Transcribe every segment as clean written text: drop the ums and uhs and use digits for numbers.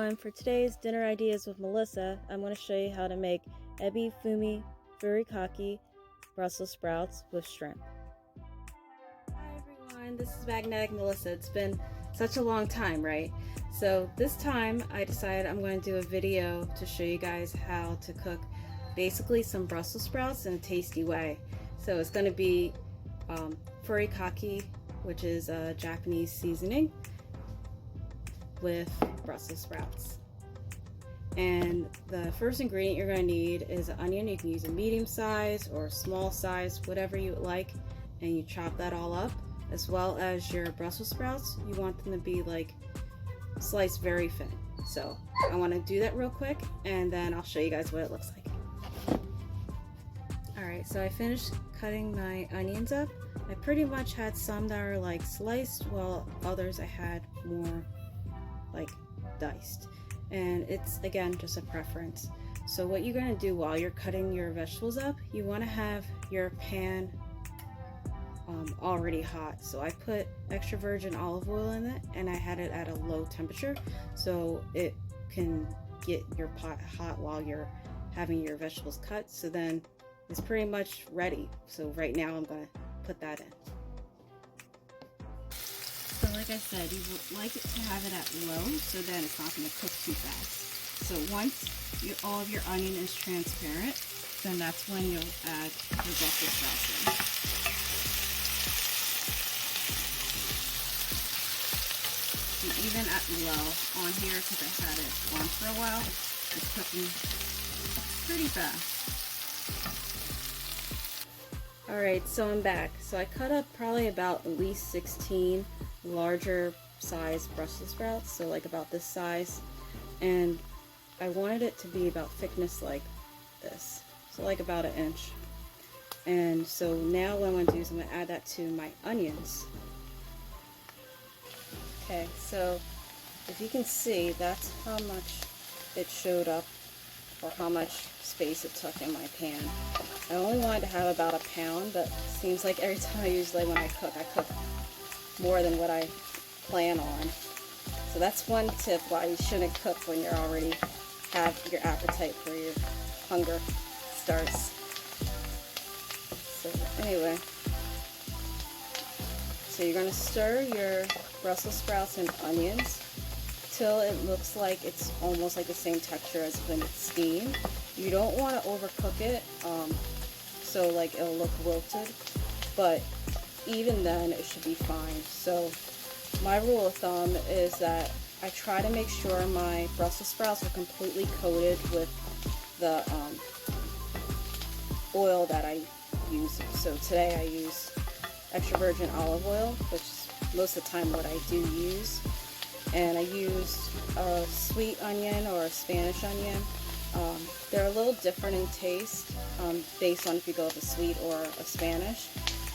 everyone, for today's Dinner Ideas with Melissa, I'm going to show you how to make Ebi Fume Furikake Brussels sprouts with shrimp. Hi everyone, this is Magnetic Melissa. It's been such a long time, right? So this time I decided I'm going to do a video to show you guys how to cook basically some Brussels sprouts in a tasty way. So it's going to be furikake, which is a Japanese seasoning, with Brussels sprouts. And the first ingredient you're going to need is an onion. You can use a medium size or small size, whatever you like, and you chop that all up, as well as your Brussels sprouts. You want them to be like sliced very thin. So I want to do that real quick and then I'll show you guys what it looks like. Alright, so I finished cutting my onions up. I pretty much had some that are like sliced, while others I had more like diced, and it's again just a preference. So what you're going to do while you're cutting your vegetables up, you want to have your pan already hot. So I put extra virgin olive oil in it, and I had it at a low temperature so it can get your pot hot while you're having your vegetables cut. So then it's pretty much ready. So right now I'm going to put that in. So like I said, you would like it to have it at low so then it's not going to cook too fast. So once all of your onion is transparent, then that's when you'll add your Brussels sprouts in. And even at low on here, because I had it on for a while, it's cooking pretty fast. Alright, so I'm back. So I cut up probably about at least 16 larger size Brussels sprouts, so like about this size, and I wanted it to be about thickness like this, so like about an inch. And so now what I'm going to do is I'm going to add that to my onions. Okay, so if you can see, that's how much it showed up, or how much space it took in my pan. I only wanted to have about a pound, but it seems like every time when I cook more than what I plan on. So that's one tip why you shouldn't cook when you already have your appetite for your hunger starts. So anyway, so you're going to stir your Brussels sprouts and onions till it looks like it's almost like the same texture as when it's steamed. You don't want to overcook it, so like it'll look wilted, but even then it should be fine. So my rule of thumb is that I try to make sure my Brussels sprouts are completely coated with the oil that I use. So today I use extra virgin olive oil, which is most of the time what I do use. And I used a sweet onion or a Spanish onion. They're a little different in taste based on if you go with a sweet or a Spanish.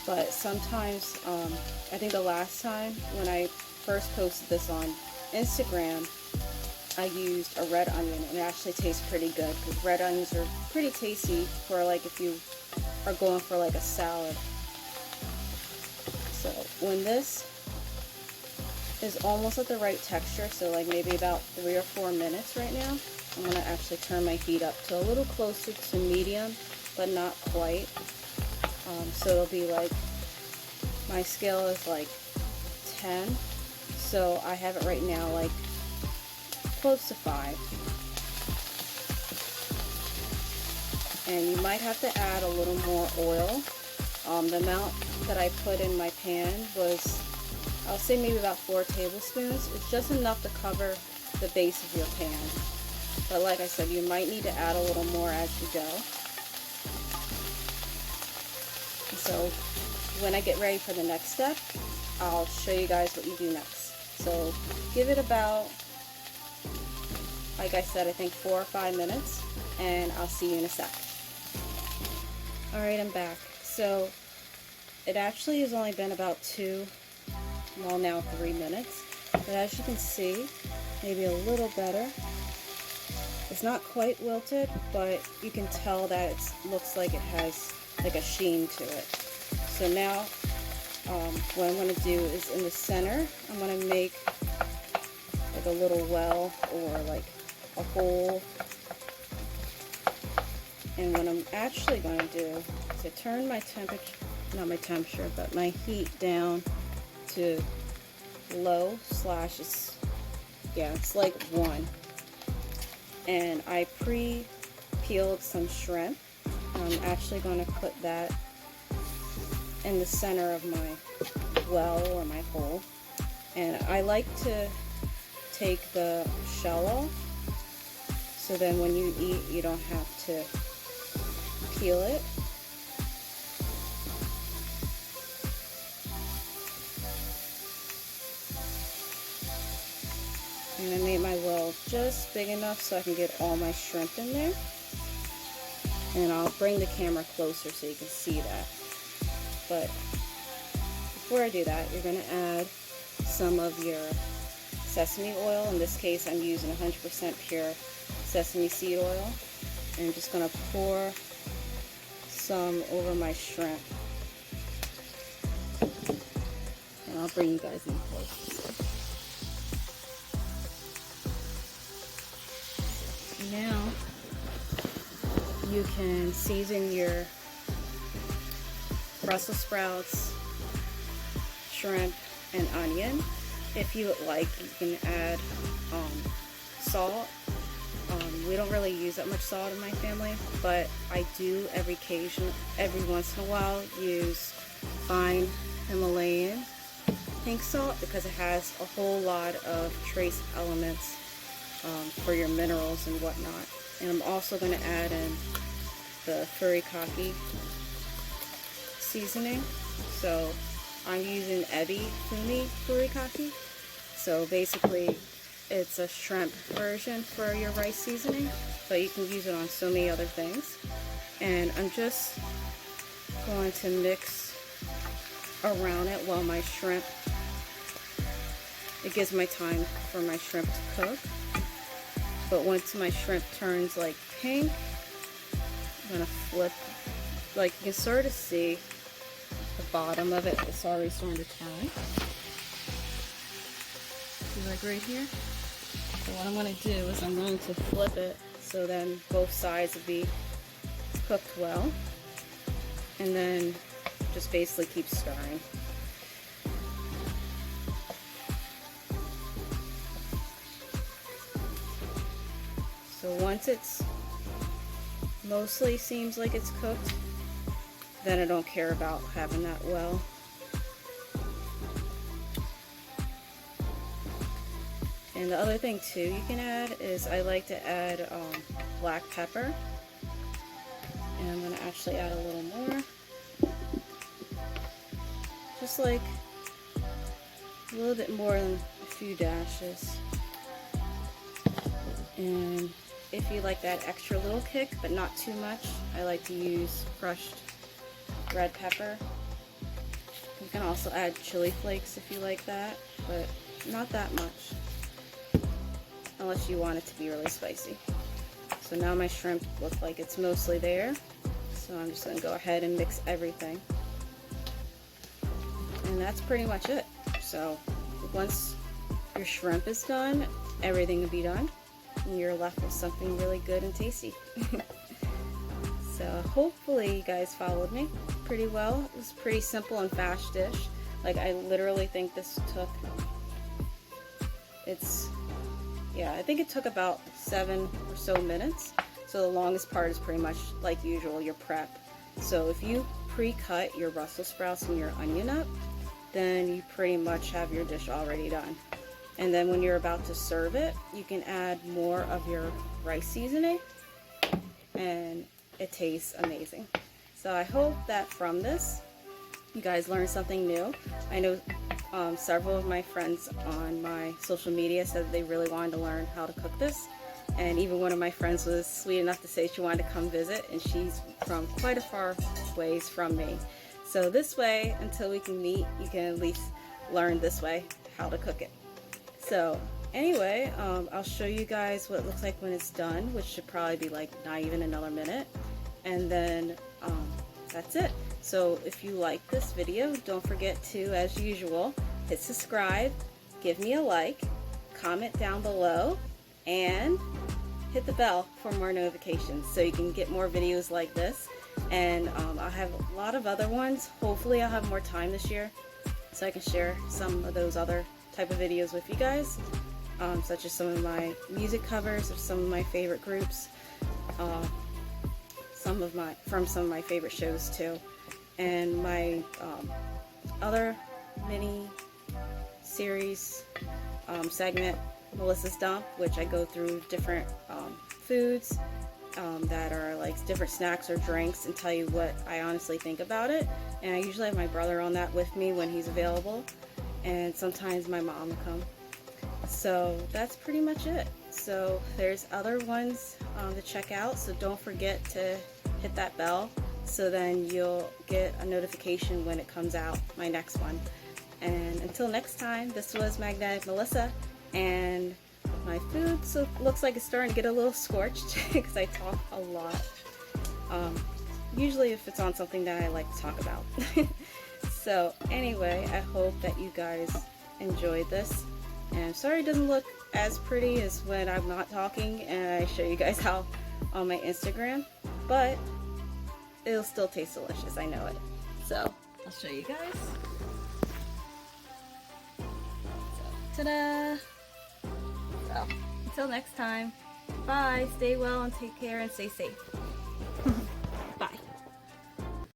But sometimes, I think the last time when I first posted this on Instagram, I used a red onion, and it actually tastes pretty good because red onions are pretty tasty for like if you are going for like a salad. So when this is almost at the right texture, so like maybe about 3 or 4 minutes right now, I'm going to actually turn my heat up to a little closer to medium, but not quite. So it'll be like, my scale is like 10, so I have it right now like close to 5. And you might have to add a little more oil. The amount that I put in my pan was, I'll say maybe about 4 tablespoons. It's just enough to cover the base of your pan. But like I said, you might need to add a little more as you go. So when I get ready for the next step, I'll show you guys what you do next. So give it about, like I said, I think 4 or 5 minutes, and I'll see you in a sec. Alright, I'm back. So it actually has only been about 2, well now 3 minutes. But as you can see, maybe a little better. It's not quite wilted, but you can tell that it looks like it has like a sheen to it. So now what I'm going to do is in the center, I'm going to make a like a little well or like a hole. And what I'm actually going to do is I turn my temperature, not my temperature, but my heat down to low slash, it's like 1. And I pre-peeled some shrimp. I'm actually going to put that in the center of my well or my hole. And I like to take the shell off, so then when you eat, you don't have to peel it. And I made my well just big enough so I can get all my shrimp in there. And I'll bring the camera closer so you can see that. But before I do that, you're going to add some of your sesame oil. In this case, I'm using 100% pure sesame seed oil. And I'm just going to pour some over my shrimp. And I'll bring you guys in close. Now you can season your Brussels sprouts, shrimp, and onion. If you would like, you can add salt. We don't really use that much salt in my family, but I do every once in a while use fine Himalayan pink salt because it has a whole lot of trace elements for your minerals and whatnot. And I'm also going to add in the Furikake seasoning. So I'm using Ebi Fume Furikake. So basically it's a shrimp version for your rice seasoning, but you can use it on so many other things. And I'm just going to mix around it while my shrimp, it gives my time for my shrimp to cook. But once my shrimp turns like pink, I'm gonna flip, like you can sort of see the bottom of it, it's already starting to turn. See, like right here? So what I'm going to do is I'm going to flip it so then both sides will be cooked well. And then just basically keep stirring. So once it's mostly seems like it's cooked, then I don't care about having that well. And the other thing too you can add is I like to add black pepper. And I'm going to actually add a little more. Just like a little bit more than a few dashes. And if you like that extra little kick, but not too much, I like to use crushed red pepper. You can also add chili flakes if you like that, but not that much. Unless you want it to be really spicy. So now my shrimp looks like it's mostly there. So I'm just going to go ahead and mix everything. And that's pretty much it. So once your shrimp is done, everything will be done. And you're left with something really good and tasty. So hopefully you guys followed me pretty well. It was a pretty simple and fast dish. Like I literally think this took, I think it took about 7 or so minutes. So the longest part is pretty much like usual, your prep. So if you pre-cut your Brussels sprouts and your onion up, then you pretty much have your dish already done. And then when you're about to serve it, you can add more of your rice seasoning and it tastes amazing. So I hope that from this, you guys learned something new. I know several of my friends on my social media said they really wanted to learn how to cook this. And even one of my friends was sweet enough to say she wanted to come visit, and she's from quite a far ways from me. So this way, until we can meet, you can at least learn this way how to cook it. So anyway, I'll show you guys what it looks like when it's done, which should probably be like not even another minute. And then that's it. So if you like this video, don't forget to, as usual, hit subscribe, give me a like, comment down below and hit the bell for more notifications so you can get more videos like this. And I'll have a lot of other ones. Hopefully I'll have more time this year so I can share some of those other type of videos with you guys, such as some of my music covers of some of my favorite groups, from some of my favorite shows too, and my other mini series segment, Melissa's Dump, which I go through different foods that are like different snacks or drinks and tell you what I honestly think about it. And I usually have my brother on that with me when he's available, and sometimes my mom will come. So that's pretty much it. So there's other ones to check out, so don't forget to hit that bell so then you'll get a notification when it comes out, my next one. And until next time, this was Magnetic Melissa, and my food looks like it's starting to get a little scorched because I talk a lot. Usually if it's on something that I like to talk about. So anyway, I hope that you guys enjoyed this. And I'm sorry it doesn't look as pretty as when I'm not talking and I show you guys how on my Instagram, but it'll still taste delicious, I know it. So I'll show you guys. So, ta-da! So, until next time, bye, stay well and take care and stay safe.